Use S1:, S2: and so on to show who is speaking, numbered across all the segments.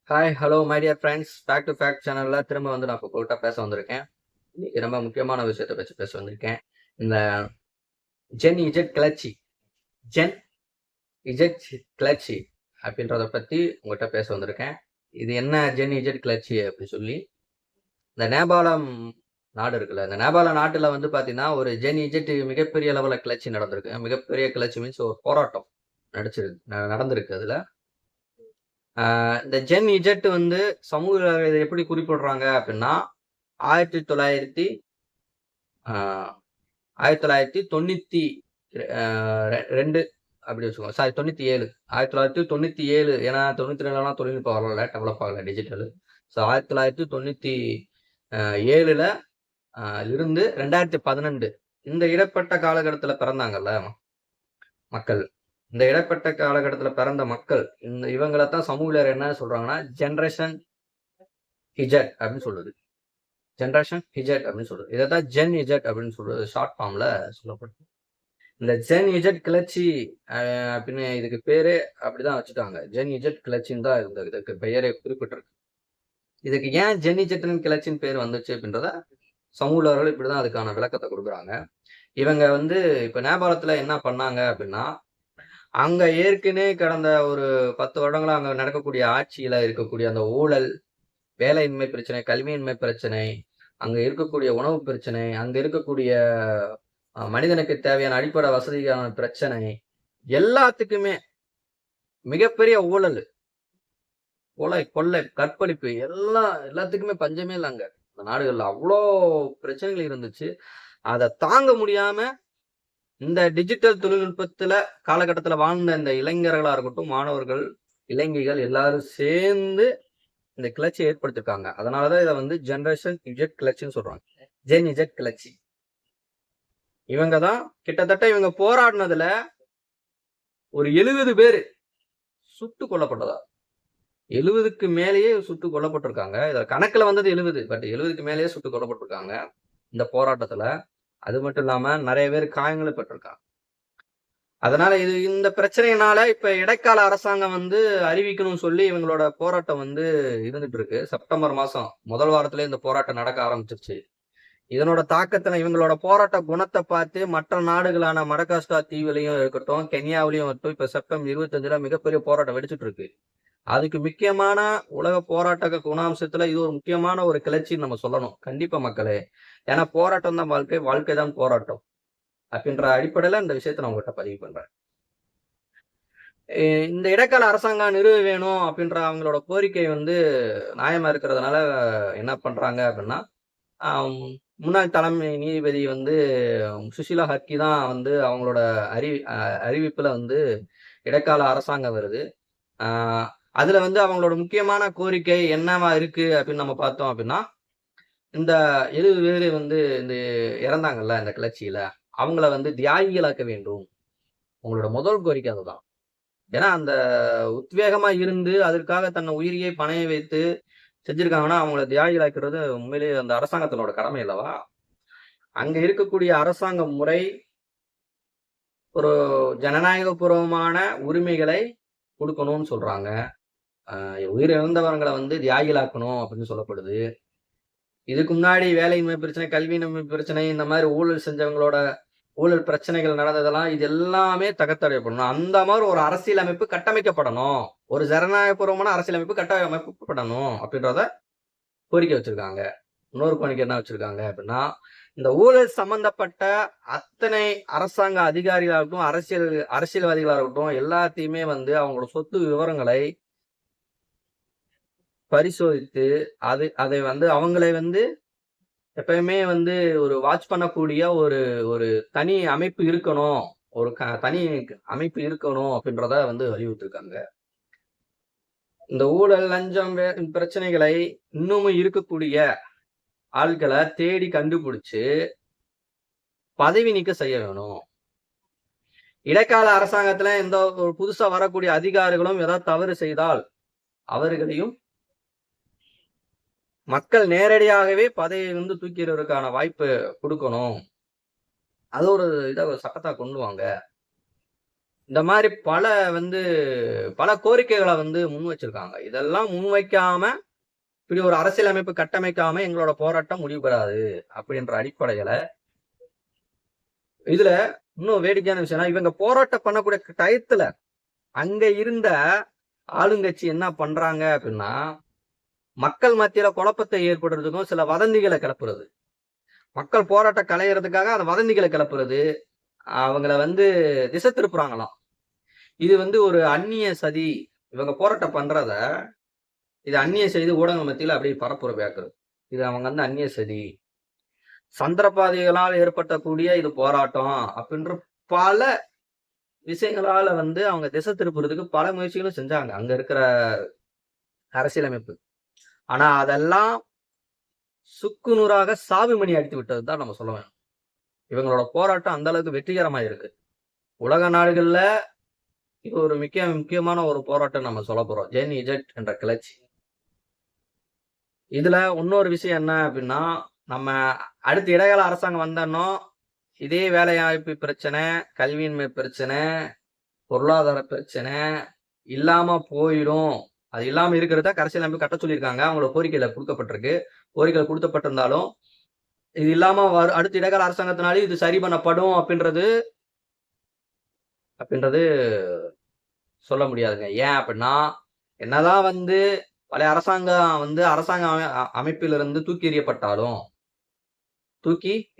S1: Hi hello my dear friends, back to fact சேனல்ல திரும்ப வந்து நான் இப்போ உங்கள்கிட்ட பேச வந்திருக்கேன். இன்னைக்கு ரொம்ப முக்கியமான விஷயத்தை பற்றி பேச வந்திருக்கேன். இந்த ஜென் இஜெட் கிளர்ச்சி ஜென் இஜெட் கிளர்ச்சி அப்படின்றத பற்றி உங்கள்கிட்ட பேச வந்திருக்கேன். இது என்ன ஜென் இஜெட் கிளர்ச்சி அப்படின்னு சொல்லி, இந்த நேபாளம் நாடு இருக்குல்ல, இந்த நேபாள நாட்டில் வந்து பார்த்தீங்கன்னா ஒரு ஜென் இஜெட் மிகப்பெரிய அளவில் கிளர்ச்சி நடந்திருக்கு. மிகப்பெரிய கிளர்ச்சி மீன்ஸ் ஒரு போராட்டம் நடந்திருக்கு. அதில் இந்த ஜென் இஜெட் வந்து சமூக இதை எப்படி குறிப்பிடுறாங்க அப்படின்னா 1900 1992 அப்படி வச்சுக்கோங்க. சாரி, 97. 1997. ஏன்னா 92லாம் தொழில்நுட்பம் வரல, டெவலப் ஆகல டிஜிட்டல். ஸோ 1997ல இருந்து 2012 இந்த இடைப்பட்ட காலகட்டத்தில் பிறந்தாங்கல்ல மக்கள். இந்த இடைப்பட்ட காலகட்டத்தில் பிறந்த மக்கள், இவங்களை தான் சமூக என்ன சொல்றாங்கன்னா ஜென்ரேஷன் இஜெட் அப்படின்னு சொல்லுது. ஜென்ரேஷன் இஜெட் அப்படின்னு சொல்றது. இதை தான் ஜென் இஜெட் அப்படின்னு சொல்றது ஷார்ட் ஃபார்ம்ல சொல்லப்படுது. இந்த ஜென் இஜெட் கிளர்ச்சி அப்படின்னு இதுக்கு பேரே அப்படிதான் வச்சுட்டாங்க. ஜென் இஜெட் கிளர்ச்சின்னு தான் இதுக்கு பெயரே குறிப்பிட்டிருக்கு. இதுக்கு ஏன் ஜென் இஜெட் கிளர்ச்சின்னு பேர் வந்துச்சு அப்படின்றத சமூகர்கள் இப்படிதான் அதுக்கான விளக்கத்தை கொடுக்குறாங்க. இவங்க வந்து இப்ப நேபாளத்துல என்ன பண்ணாங்க அப்படின்னா, அங்க ஏற்கனவே கடந்த ஒரு 10 வருடங்களா அங்க நடக்கக்கூடிய ஆட்சியில இருக்கக்கூடிய அந்த ஊழல், வேலையின்மை பிரச்சனை, கல்வியின்மை பிரச்சனை, அங்க இருக்கக்கூடிய உணவு பிரச்சனை, அங்க இருக்கக்கூடிய மனிதனுக்கு தேவையான அடிப்படை வசதிக்கான பிரச்சனை, எல்லாத்துக்குமே மிகப்பெரிய ஊழல், கொலை, கொள்ளை, கற்பழிப்பு எல்லாத்துக்குமே பஞ்சமே இல்லைங்க. இந்த நாடுகள்ல அவ்வளோ பிரச்சனைகள் இருந்துச்சு. அதை தாங்க முடியாம இந்த டிஜிட்டல் தொழில்நுட்பத்துல காலகட்டத்துல வாழ்ந்த இந்த இளைஞர்களா இருக்கட்டும், மாணவர்கள், இளைஞர்கள் எல்லாரும் சேர்ந்து இந்த கிளர்ச்சியை ஏற்படுத்திருக்காங்க. அதனாலதான் இதை வந்து ஜெனரேஷன் இஜெட் கிளர்ச்சின்னு சொல்றாங்க. ஜென் இஜெட் கிளர்ச்சி. இவங்க தான் கிட்டத்தட்ட இவங்க போராடினதுல ஒரு 70 பேர் சுட்டு கொல்லப்பட்டதா. 70க்கு மேலேயே சுட்டு கொல்லப்பட்டிருக்காங்க. இதுல கணக்குல வந்தது 70, பட் 70க்கு மேலேயே சுட்டு கொல்லப்பட்டிருக்காங்க இந்த போராட்டத்துல. அது மட்டும் இல்லாம நிறைய பேர் காயங்களும் பெற்றிருக்காங்க. அதனால இந்த பிரச்சனையினால இப்ப இடைக்கால அரசாங்கம் வந்து அறிவிக்கணும்னு சொல்லி இவங்களோட போராட்டம் வந்து இருந்துட்டு இருக்கு. செப்டம்பர் மாசம் முதல் வாரத்திலே இந்த போராட்டம் நடக்க ஆரம்பிச்சிருச்சு. இதனோட தாக்கத்துல இவங்களோட போராட்ட குணத்தை பார்த்து மற்ற நாடுகளான மடகாஸ்கர் தீவுலையும் இருக்கட்டும், கென்யாவிலையும் இருக்கட்டும், இப்ப செப்டம்பர் 25ல மிகப்பெரிய போராட்டம் வெடிச்சிட்டு இருக்கு. அதுக்கு முக்கியமான உலக போராட்ட குணாம்சத்துல இது ஒரு முக்கியமான ஒரு கிளர்ச்சின்னு நம்ம சொல்லணும். கண்டிப்பா மக்களே. ஏன்னா போராட்டம் தான் வாழ்க்கை, வாழ்க்கை தான் போராட்டம் அப்படின்ற அடிப்படையில இந்த விஷயத்த நான் உங்ககிட்ட பதிவு பண்றேன். இந்த இடைக்கால அரசாங்கம் நிறுவ வேணும் அப்படின்ற அவங்களோட கோரிக்கை வந்து நியாயமா இருக்கிறதுனால என்ன பண்றாங்க அப்படின்னா, முன்னாள் தலைமை நீதிபதி வந்து சுஷீலா ஹர்கி தான் வந்து அவங்களோட அறிவிப்புல வந்து இடைக்கால அரசாங்கம் வருது. அதுல வந்து அவங்களோட முக்கியமான கோரிக்கை என்னவா இருக்கு அப்படின்னு நம்ம பார்த்தோம் அப்படின்னா, இந்த 70 பேர் வந்து இந்த இறந்தாங்கல்ல இந்த கிளர்ச்சியில, அவங்கள வந்து தியாகிகளாக்க வேண்டும். உங்களோட முதல் கோரிக்கை அதுதான். ஏன்னா அந்த உத்வேகமா இருந்து அதற்காக தன்னை உயிரியை பணைய வைத்து செஞ்சிருக்காங்கன்னா அவங்கள தியாகிகளாக்குறது உண்மையிலேயே அந்த அரசாங்கத்தினோட கடமை அல்லவா. அங்க இருக்கக்கூடிய அரசாங்க முறை ஒரு ஜனநாயகபூர்வமான உரிமைகளை கொடுக்கணும்னு சொல்றாங்க. உயிரிழந்தவர்களை வந்து தியாகிகளாக்கணும் அப்படின்னு சொல்லப்படுது. இதுக்கு முன்னாடி வேலையின்மை பிரச்சனை, கல்வியின்மை பிரச்சனை, இந்த மாதிரி ஊழல் செஞ்சவங்களோட ஊழல் பிரச்சனைகள் நடந்ததெல்லாம் இது எல்லாமே தகர்த்தடையப்படணும். அந்த மாதிரி ஒரு அரசியலமைப்பு கட்டமைக்கப்படணும். ஒரு ஜனநாயகபூர்வமான அரசியலமைப்பு கட்டமைக்கப்படணும் அப்படின்றத கோரிக்கை வச்சிருக்காங்க. இன்னொரு கோரிக்கை என்ன வச்சிருக்காங்க அப்படின்னா, இந்த ஊழல் சம்பந்தப்பட்ட அத்தனை அரசாங்க அதிகாரிகளாகட்டும், அரசியல்வாதிகளாக இருக்கட்டும், எல்லாத்தையுமே வந்து அவங்களோட சொத்து விவரங்களை பரிசோதித்து அதை வந்து அவங்களை வந்து எப்பயுமே வந்து ஒரு வாட்ச் பண்ணக்கூடிய ஒரு ஒரு தனி அமைப்பு இருக்கணும். ஒரு தனி அமைப்பு இருக்கணும் அப்படின்றத வந்து வலியுறுத்திருக்காங்க. இந்த ஊழல், லஞ்சம், பிரச்சனைகளை இன்னமும் இருக்கக்கூடிய ஆட்களை தேடி கண்டுபிடிச்சு பதவி நீக்கம் செய்ய வேணும். இடைக்கால அரசாங்கத்துல எந்த ஒரு புதுசா வரக்கூடிய அதிகாரிகளும் ஏதாவது தவறு செய்தால் அவர்களையும் மக்கள் நேரடியாகவே பதவியை வந்து தூக்கிறதுக்கான வாய்ப்பு கொடுக்கணும். அது ஒரு சட்டத்தா கொண்டு வாங்க. இந்த மாதிரி பல கோரிக்கைகளை முன் வச்சிருக்காங்க. இதெல்லாம் முன்வைக்காம இப்படி ஒரு அரசியலமைப்பு கட்டமைக்காம எங்களோட போராட்டம் முடிவு பெறாது அப்படின்ற அடிப்படையில இதுல இன்னும் வேடிக்கையான விஷயம், இவங்க போராட்டம் பண்ணக்கூடிய டயத்துல அங்க இருந்த ஆளுங்கட்சி என்ன பண்றாங்க அப்படின்னா, மக்கள் மத்தியில குழப்பத்தை ஏற்படுறதுக்கும் சில வதந்திகளை கிளப்புறது, மக்கள் போராட்டம் களையறதுக்காக அந்த வதந்திகளை கிளப்புறது, அவங்கள திசை திருப்புறாங்களாம். இது ஒரு அந்நிய சதி. இவங்க போராட்டம் பண்றத இது அந்நிய செய்தி ஊடக மத்தியில அப்படியே பரப்புரையாக்குறது. இது அவங்க அந்நிய சதி, சந்திரபாதைகளால் ஏற்பட்டக்கூடிய இது போராட்டம் அப்படின்ற பல விஷயங்களால அவங்க திசை திருப்புறதுக்கு பல முயற்சிகளும் செஞ்சாங்க அங்க இருக்கிற அரசியலமைப்பு. ஆனா அதெல்லாம் சுக்குநூறாக சாவிமணி அடித்து விட்டது தான் நம்ம சொல்ல வேணும். இவங்களோட போராட்டம் அந்த அளவுக்கு வெற்றிகரமா இருக்கு. உலக நாடுகள்ல இது ஒரு முக்கியமான ஒரு போராட்டம் நம்ம சொல்ல போறோம். ஜென் இஜெட் என்ற கிளர்ச்சி. இதுல இன்னொரு விஷயம் என்ன அப்படின்னா, நம்ம அடுத்த இடைக்கால அரசாங்கம் வந்தோம்னா இதே வேலைவாய்ப்பு பிரச்சனை, கல்வியின்மை பிரச்சனை, பொருளாதார பிரச்சனை இல்லாம போயிடும். அது இல்லாம இருக்கிறத அரசியலமைப்பு கட்ட சொல்லியிருக்காங்க. அவங்களோட கோரிக்கையில கொடுக்கப்பட்டிருக்கு. கோரிக்கையில கொடுக்கப்பட்டிருந்தாலும் இது இல்லாம அடுத்த இடைக்கால அரசாங்கத்தினாலே இது சரி பண்ணப்படும் அப்படின்றது சொல்ல முடியாதுங்க. ஏன் அப்படின்னா, என்னதான் பழைய அரசாங்கம் அரசாங்க அமைப்பிலிருந்து தூக்கி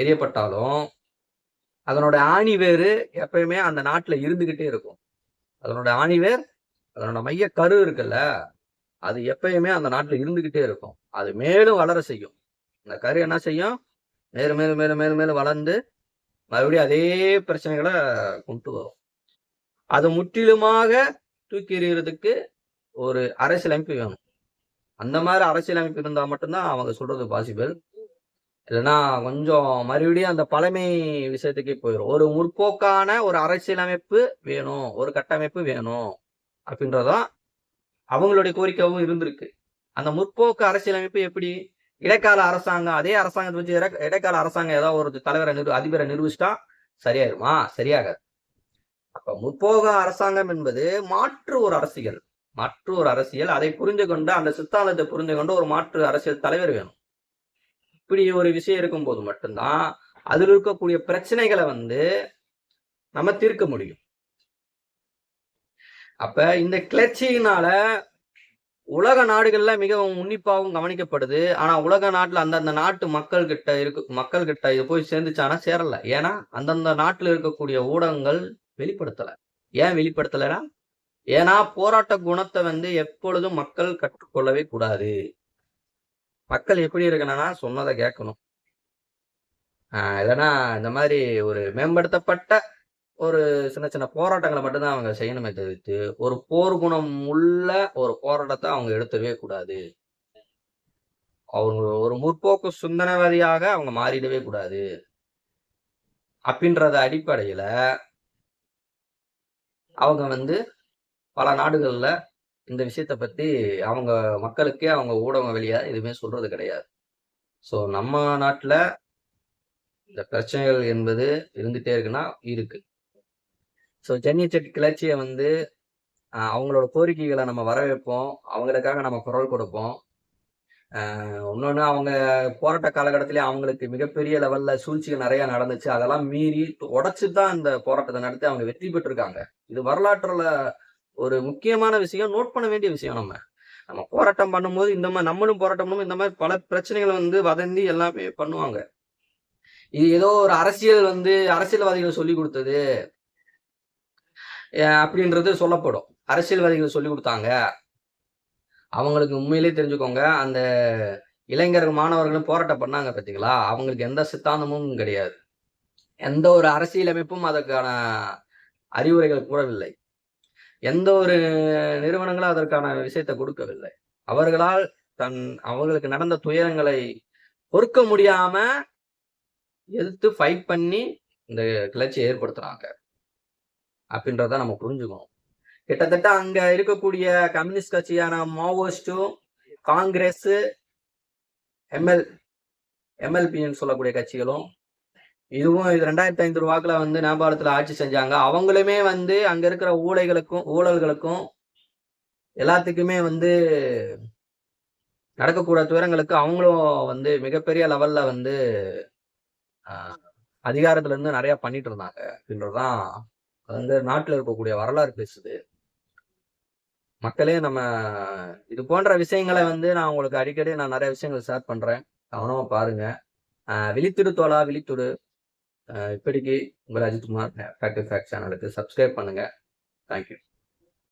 S1: எறியப்பட்டாலும் அதனோட ஆணிவேறு எப்பயுமே அந்த நாட்டுல இருந்துகிட்டே இருக்கும். அதனோட ஆணிவேர், அதனோட மைய கரு இருக்குல்ல, அது எப்பயுமே அந்த நாட்டுல இருந்துகிட்டே இருக்கும். அது மேலும் வளர செய்யும். இந்த கரு என்ன செய்யும்? மேலும் மேலும் மேலும் மேலும் மேலும் வளர்ந்து மறுபடியும் அதே பிரச்சனைகளை கொண்டு வரும். அது முற்றிலுமாக தூக்கி எறிகிறதுக்கு ஒரு அரசியலமைப்பு வேணும். அந்த மாதிரி அரசியலமைப்பு இருந்தா மட்டும்தான் அவங்க சொல்றது பாசிபிள். இல்லைன்னா கொஞ்சம் மறுபடியும் அந்த பழமை விஷயத்துக்கே போயிடும். ஒரு முற்போக்கான ஒரு அரசியலமைப்பு வேணும், ஒரு கட்டமைப்பு வேணும் அப்படின்றதான் அவங்களுடைய கோரிக்கையும் இருந்திருக்கு. அந்த முற்போக்கு அரசியலமைப்பு எப்படி? இடைக்கால அரசாங்கம், அதே அரசாங்கத்தை வச்சு இடைக்கால அரசாங்கம் ஏதாவது ஒரு தலைவரை அதிபரை நிரூபிச்சுட்டா சரியாயிருமா? சரியாகாது. அப்ப முற்போக்கு அரசாங்கம் என்பது மாற்று ஒரு அரசியல். அதை புரிந்து கொண்டு, அந்த சித்தாந்தத்தை புரிந்து கொண்டு ஒரு மாற்று அரசியல் தலைவர் வேணும். இப்படி ஒரு விஷயம் இருக்கும்போது மட்டும்தான் அதில் இருக்கக்கூடிய பிரச்சனைகளை நம்ம தீர்க்க முடியும். அப்ப இந்த கிளர்ச்சியினால உலக நாடுகள்ல மிகவும் உன்னிப்பாகவும் கவனிக்கப்படுது. ஆனா உலக நாட்டுல அந்தந்த நாட்டு மக்கள் கிட்ட இது போய் சேர்ந்துச்சானா சேரல. ஏன்னா அந்தந்த நாட்டுல இருக்கக்கூடிய ஊடகங்கள் வெளிப்படுத்தல. ஏன் வெளிப்படுத்தலைன்னா, ஏன்னா போராட்ட குணத்தை எப்பொழுதும் மக்கள் கற்றுக்கொள்ளவே கூடாது. மக்கள் எப்படி இருக்கணும்னா சொன்னதை கேட்கணும். இல்லைன்னா இந்த மாதிரி ஒரு மேம்படுத்தப்பட்ட ஒரு சின்ன சின்ன போராட்டங்களை மட்டும்தான் அவங்க செய்யணுமே தவிர்த்து, ஒரு போர் குணம் உள்ள ஒரு போராட்டத்தை அவங்க எடுத்துவே கூடாது. அவங்க ஒரு முற்போக்கு சிந்தனைவாதியாக அவங்க மாறிடவே கூடாது அப்படின்றத அடிப்படையில அவங்க பல நாடுகள்ல இந்த விஷயத்த பத்தி அவங்க மக்களுக்கே அவங்க ஊடகம் வழியா எதுவுமே சொல்றது கிடையாது. ஸோ நம்ம நாட்டுல இந்த பிரச்சனைகள் என்பது இருந்துட்டே இருக்குன்னா இருக்கு. ஸோ ஜன்னிச்செட் கிளர்ச்சியை அவங்களோட கோரிக்கைகளை நம்ம வரவேற்போம். அவங்களுக்காக நம்ம குரல் கொடுப்போம். இன்னொன்று, அவங்க போராட்ட காலகட்டத்திலே அவங்களுக்கு மிகப்பெரிய லெவல்ல சூழ்ச்சிகள் நிறைய நடந்துச்சு. அதெல்லாம் மீறி உடைச்சு தான் இந்த போராட்டத்தை நடத்தி அவங்க வெற்றி பெற்றிருக்காங்க. இது வரலாற்றுல ஒரு முக்கியமான விஷயம், நோட் பண்ண வேண்டிய விஷயம். நம்ம போராட்டம் பண்ணும்போது இந்த மாதிரி நம்மளும் போராட்டம் பண்ணும்போது இந்த மாதிரி பல பிரச்சனைகள் வதந்தி எல்லாமே பண்ணுவாங்க. இது ஏதோ ஒரு அரசியல்வாதிகள் சொல்லி கொடுத்தது அப்படின்றது சொல்லப்படும். அரசியல்வாதிகள் சொல்லி கொடுத்தாங்க. அவங்களுக்கு உண்மையிலே தெரிஞ்சுக்கோங்க, அந்த இளைஞர்கள் மாணவர்களும் போராட்டம் பண்ணாங்க பார்த்தீங்களா, அவங்களுக்கு எந்த சித்தாந்தமும் கிடையாது. எந்த ஒரு அரசியலமைப்பும் அதற்கான அறிவுரைகள் கூறவில்லை. எந்த ஒரு நிறுவனங்களும் அதற்கான விஷயத்தை கொடுக்கவில்லை. அவர்களால் அவர்களுக்கு நடந்த துயரங்களை பொறுக்க முடியாம எதிர்த்து ஃபைட் பண்ணி இந்த கிளர்ச்சியை ஏற்படுத்துறாங்க அப்படின்றத நம்ம புரிஞ்சுக்கணும். கிட்டத்தட்ட அங்க இருக்கக்கூடிய கம்யூனிஸ்ட் கட்சியான மாவோயிஸ்டும், காங்கிரஸ், எம்எல்பின்னு சொல்லக்கூடிய கட்சிகளும் இதுவும் இது 2500 ரூபாய்க்குல வந்து நேபாளத்துல ஆட்சி செஞ்சாங்க. அவங்களுமே வந்து அங்க இருக்கிற ஊழல்களுக்கும் எல்லாத்துக்குமே வந்து நடக்கக்கூட துயரங்களுக்கு அவங்களும் வந்து மிகப்பெரிய லெவல்ல வந்து அதிகாரத்துல இருந்து நிறைய பண்ணிட்டு இருந்தாங்க அப்படின்றதுதான் வந்து நாட்டுல இருக்கக்கூடிய வரலாறு பேசுது. மக்களே நம்ம இது போன்ற விஷயங்களை வந்து நான் உங்களுக்கு அடிக்கடி நான் நிறைய விஷயங்கள் ஷேர் பண்றேன். கவனமா பாருங்க. விழித்திடு தோழா விழித்துடு. இப்படிக்கு உங்கள் அஜித்குமார் ஃபேக்ட் சேனலுக்கு சப்ஸ்கிரைப் பண்ணுங்க. தேங்க்யூ.